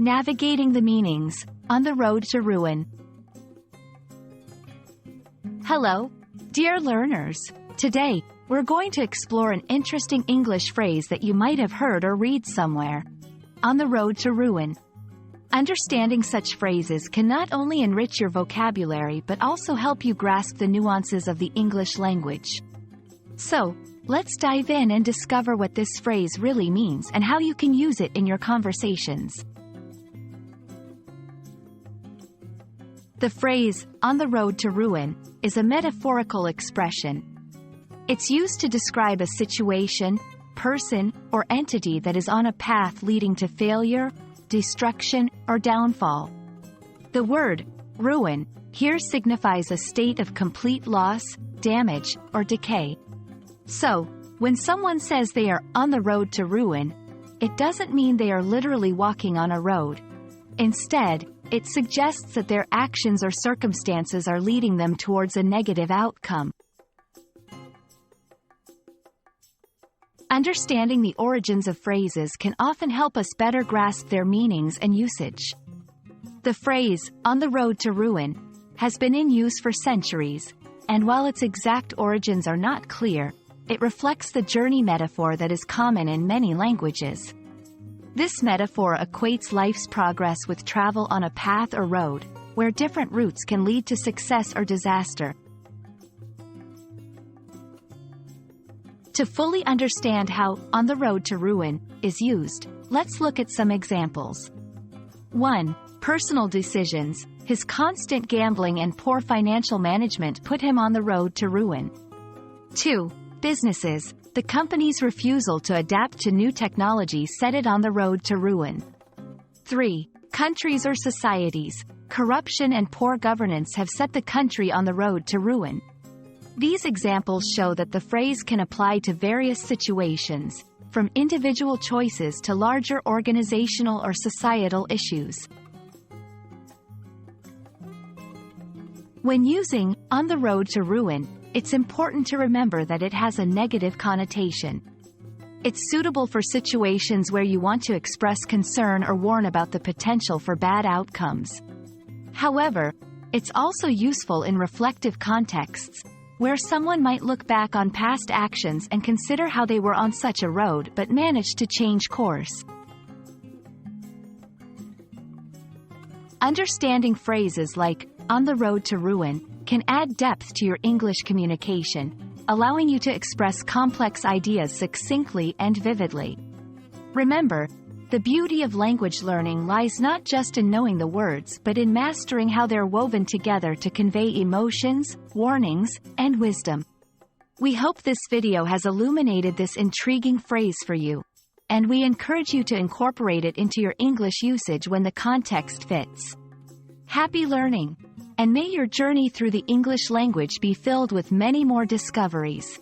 Navigating the meanings, on the road to ruin. Hello, dear learners. Today, we're going to explore an interesting English phrase that you might have heard or read somewhere. On the road to ruin. Understanding such phrases can not only enrich your vocabulary but also help you grasp the nuances of the English language. So, let's dive in and discover what this phrase really means and how you can use it in your conversations. The phrase, on the road to ruin, is a metaphorical expression. It's used to describe a situation, person, or entity that is on a path leading to failure, destruction, or downfall. The word, ruin, here signifies a state of complete loss, damage, or decay. So, when someone says they are on the road to ruin, it doesn't mean they are literally walking on a road. Instead, it suggests that their actions or circumstances are leading them towards a negative outcome. Understanding the origins of phrases can often help us better grasp their meanings and usage. The phrase, on the road to ruin, has been in use for centuries, and while its exact origins are not clear, it reflects the journey metaphor that is common in many languages. This metaphor equates life's progress with travel on a path or road, where different routes can lead to success or disaster. To fully understand how on the road to ruin is used, let's look at some examples. 1. Personal decisions. His constant gambling and poor financial management put him on the road to ruin. 2. Businesses. The company's refusal to adapt to new technology set it on the road to ruin. 3. Countries or societies. Corruption and poor governance have set the country on the road to ruin. These examples show that the phrase can apply to various situations, from individual choices to larger organizational or societal issues. When using on the road to ruin, it's important to remember that it has a negative connotation. It's suitable for situations where you want to express concern or warn about the potential for bad outcomes. However, it's also useful in reflective contexts, where someone might look back on past actions and consider how they were on such a road but managed to change course. Understanding phrases like, on the road to ruin, can add depth to your English communication, allowing you to express complex ideas succinctly and vividly. Remember, the beauty of language learning lies not just in knowing the words but in mastering how they're woven together to convey emotions, warnings, and wisdom. We hope this video has illuminated this intriguing phrase for you, and we encourage you to incorporate it into your English usage when the context fits. Happy learning! And may your journey through the English language be filled with many more discoveries.